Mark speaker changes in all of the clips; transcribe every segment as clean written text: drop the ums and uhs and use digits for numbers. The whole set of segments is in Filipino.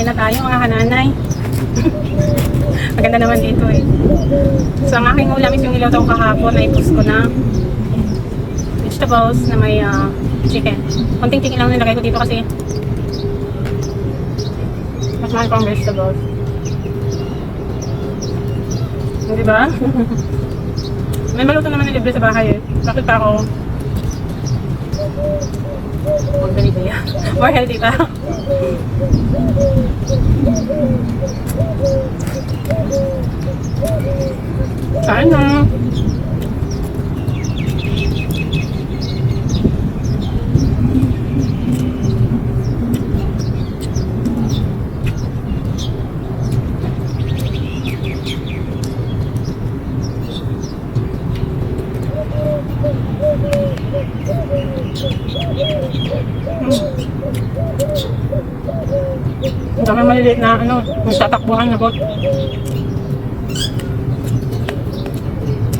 Speaker 1: Kain na tayo mga kananay. Maganda naman dito eh. So ang aking ulam is yung niluto ko kahapon. Naipos ko na vegetables na may chicken. Konting chicken lang nilagay ko dito kasi mas mahal ko ang vegetables. Di ba? May maluto naman na libre sa bahay eh. Bakit pa ako mag-delivery? More healthy pa. Kain na. Ang dami maliliit na magtatakbuhan na boat.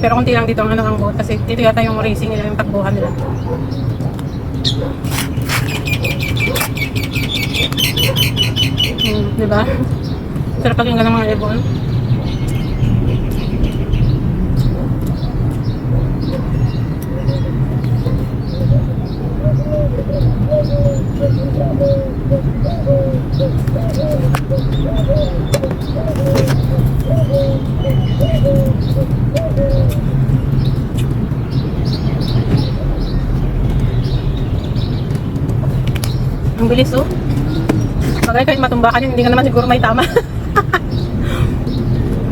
Speaker 1: Pero konti lang dito ang ang boat kasi dito yata yung racing nila, yung takbuhan nila. Diba? Sarap pakinggan ng mga ibon. Ang bilis oh. Bagay kahit matumba ka hindi ka naman siguro may tama.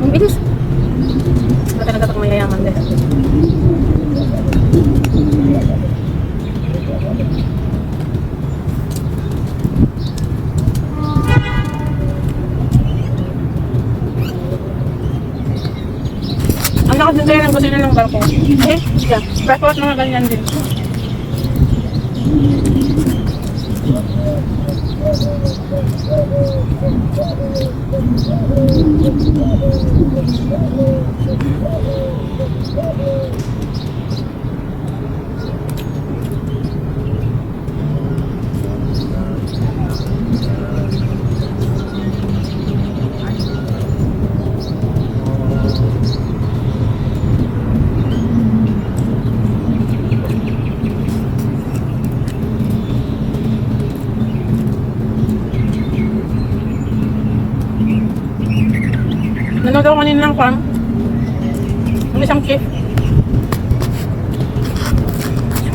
Speaker 1: Ang bilis. Ba talaga ito mayayaman din. Ang lakas din tayo ng kusina ng barko. Eh, yeah. Breakfast mga ganyan din. Nanood ako kanina ng farm. Ang isang chef.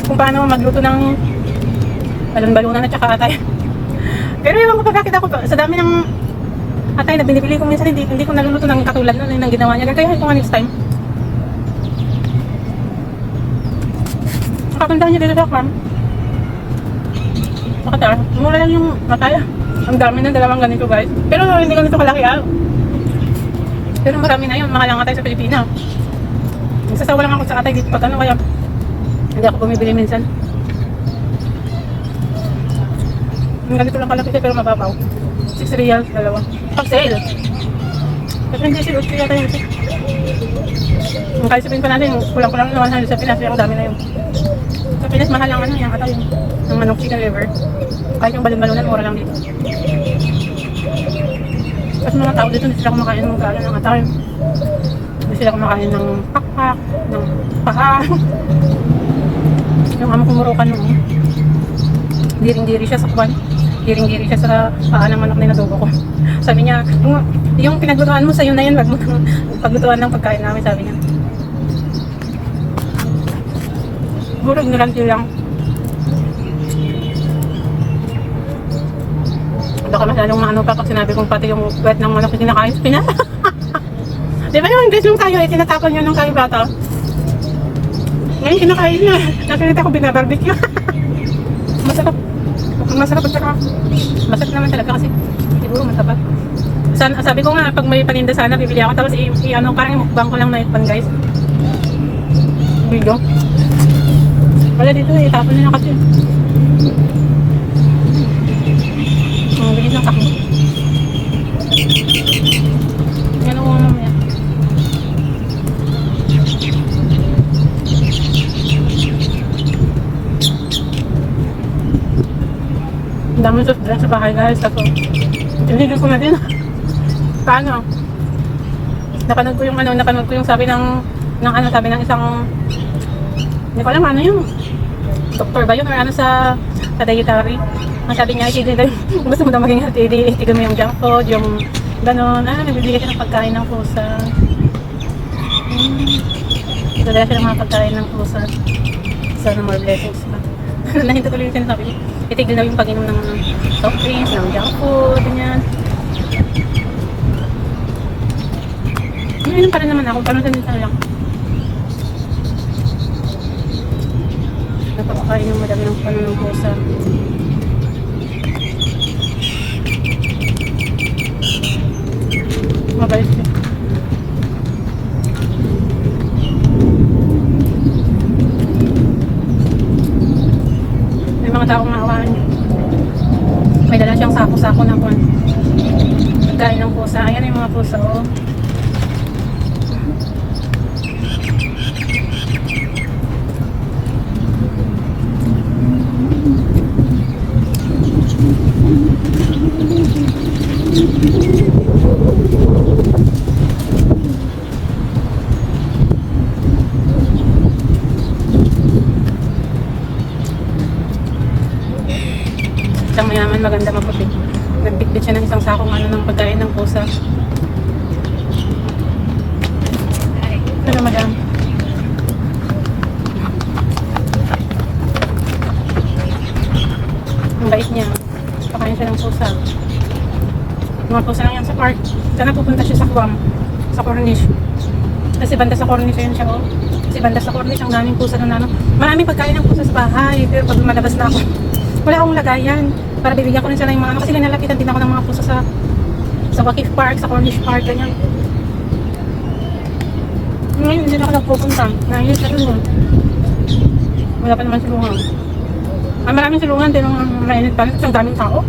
Speaker 1: Kung paano magluto ng balon-balunan at saka atay. Pero ewan ko pa bakit ako sa dami ng atay na binibili ko minsan hindi ko naluluto ng katulad nun yung ginawa niya. Kaya ito nga next time. Nakapuntahan niya dito sa farm. Makatara. Mura lang yung atay. Ang dami ng dalawang ganito guys. Pero hindi ganito kalaki Pero marami na yun, mahal ang atay sa Pilipinas. Nagsasawa lang ako sa atay dito pag kaya hindi ako bumibili minsan. Ang ganito lang kalaki pero mababaw. 6 reals, dalawa. Pag sale. Pero hindi sale, ulit yata yun. Ang kaisipin pa natin, kulang-kulang naman sa Pinas, pero dami na yun. Sa Pinas, mahal ang yung atay. Ang manok chicken liver. Kahit yung balon-balunan, mura lang dito. Kasi mga tao dito, hindi sila kumakain ng gala ng atay. Hindi sila kumakain ng pakpak, ng paha. Yung amo kumurukan nung diring-diri siya sa kwan. Diring-diri siya sa paa ng manok na inadobo ko. Sabi niya, yung pinaglutuan mo sa'yo na yun, wag mo paglutuan ng pagkain namin, sabi niya. Siguro ignorante lang. Baka masyadong maano pa pag sinabi kong pati yung wet ng manok yung kinakain sa Pinas. Di ba yung English yung kayo ay tinatapon nyo ng kayo bata? Ngayon kinakain na. Nakikita ko binabarbecue. Masarap. Masarap at saka masarap naman talaga kasi siguro matapat. Sabi ko nga pag may paninda sana bibili ako tapos parang mukbang ko lang na ikpan guys. Video. Wala dito itapon nila kasi. Ang bilis ng takbo. Yan ang ulam yan. Ang dami soft drinks sa bahay guys. Tapos Tinigil ko na din. Paano? Napanood ko yung sabi sabi ng isang, hindi ko alam ano yung doktor ba yun or ano sa dietary. Ang sabi niya, itigil daw, gusto mo daw maging healthy, itigil mo yung junk food, yung gano'n, nagbibigay siya ng pagkain ng pusa. Nagdala siya ng mga pagkain ng pusa. Sana more blessings pa. Nahinto ko lang yung sinasabi niya. Itigil daw yung pag-inom ng soft drinks, ng junk food, ganyan. Ngayon pa rin naman ako, paano din lang. Napapakain yung madami ng paano ng pusa. Mabalik siya. May mga taong maawaan niya. May dala siyang sako-sako ng pagkain ng pusa. Ayan yung mga pusa, oh. Isang mayaman, maganda, maputi. Nagbitbit siya ng isang sakong ng pagkain ng pusa. Ano, madam? Ang bait niya. Pakain siya ng pusa. Mga pusa lang yan sa park. Sana pupunta siya sa Guam. Sa Cornish. Kasi banda sa Cornish yun siya, oh. Kasi banda sa Cornish, ang daming pusa doon, ano. Maraming pagkain ng pusa sa bahay. Pero pag malabas na ako, wala akong lagayan. Para bibigyan ko rin sila yung mga ano. Kasi nalapitan din ako ng mga pusa sa Wakif Park, sa Cornish Park, ganyan. Ngayon, hindi na ako nagpupunta. Ngayon, siya rin. Wala pa naman silungan. Maraming silungan din ng mainit pa. Kasi ang daming tao.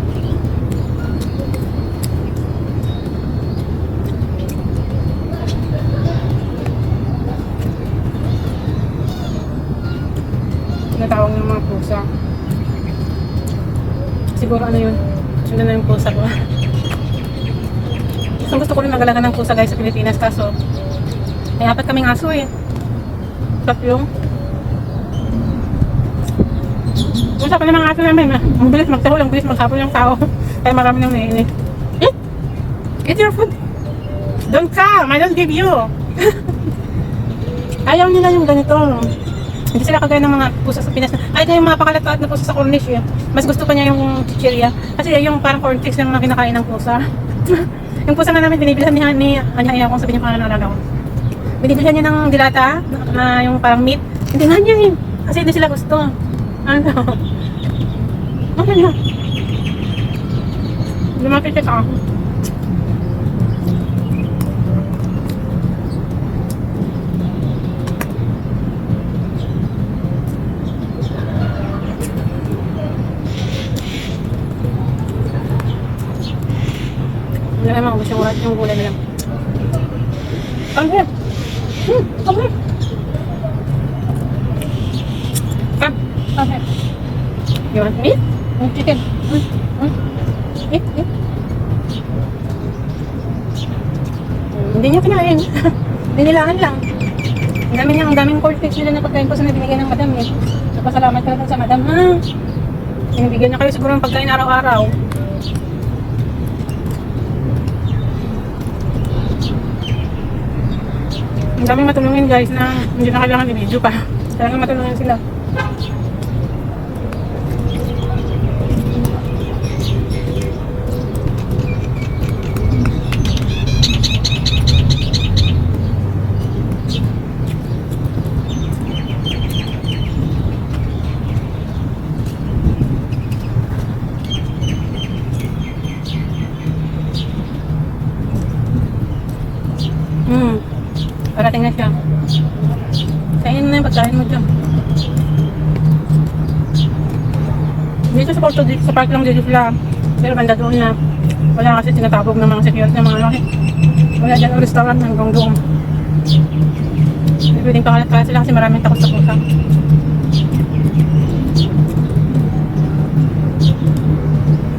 Speaker 1: Tinatawag ng mga pusa. Siguro ano yun, sundan na yung pusa ko. Gusto ko rin magalaga ng pusa guys sa Pilipinas, kaso may apat kaming aso eh. Tatlong. Usa pa ng mga aso namin, ang bilis magtahol, ang bilis maghapon yung tao. Kaya marami nang naiinit. Eat your food. Don't come, I don't give you. Ayaw nila yung ganito. Hindi sila kagaya ng mga pusa sa Pinas. Ay, yung mga pakalat-kalat na pusa sa Cornish eh. Mas gusto pa niya yung chichirya. Kasi yung parang cornflakes yung mga kinakain ng pusa. Yung pusa nga namin, binibilhan ni Anya kung sabihin niya pangalan ng alaga ko. Binibilhan niya ng dilata, na yung parang meat. Hindi nga niya eh. Kasi hindi sila gusto. Ano? Ano na? Lumapit siya sa ako. Wala naman, gusto yung gulay na lang. Come here. Come here. Come here. You want meat? Chicken. Eat. Hindi niya kinain. Dinilangan lang. Ang daming cold fix nila na pagkain ko sa nabinigay ng madam eh. Napasalamat ka lang sa madam ha. Binibigyan niya kayo siguro ng pagkain araw-araw. Ang daming matulungin guys na hindi na kailangan i-video pa. Kailangan matulungin sila. Parating na siya. Kainin na yung pagkain mo dyan. Dito sa Porto, sa park lang dito sila. Pero banda doon na. Wala kasi tinatabog ng mga security ng mga laki. Wala dyan ang restaurant hanggang doon. Hindi pwedeng pakalat-kalat sila kasi maraming takot sa pusa.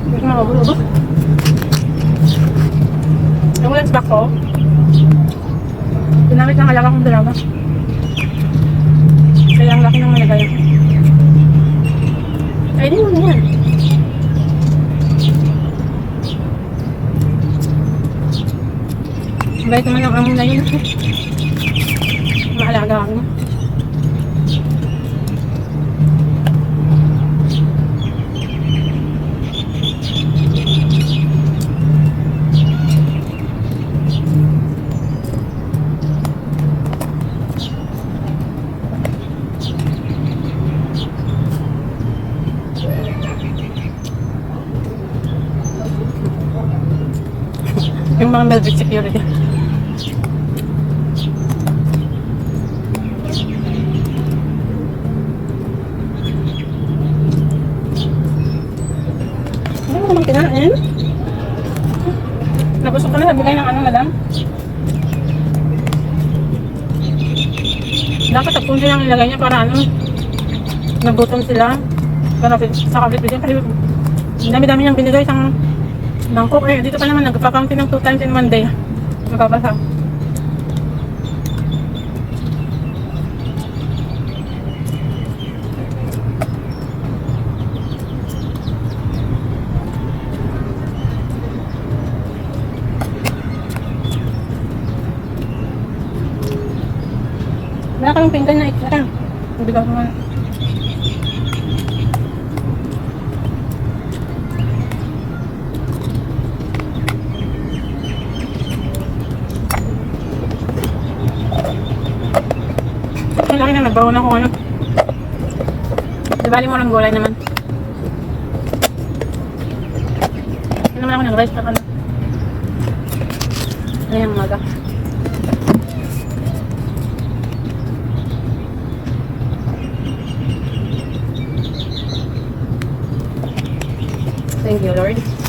Speaker 1: Hindi ko makabulo. lunch bag ko. Ginamit ng alaga kong dalawa. Kaya ang laki ng malagay. Ay, di mo na yan. Bait naman ang amo na yun. Maalaga ako. Yung mga Velvet security. Ano mo naman kinain? Nabusog ka na, bigay ng ano, madam? Dapat tapon silang ilagay niya para ano, nagutom sila. Para sa kabit-bit yan. Ang dami-dami niyang binigay isang mangkok. Eh, dito pa naman, nagpapaunti ng 2 times in 1 day. Magkabasa. Wala kang pinggan na extra. Mabigaw naman. Ang laki na nagbawa na ako ano. Di bali mo lang gulay naman. Hindi naman ako nag-rice na ano. Ano yung umaga. Thank you, Lord.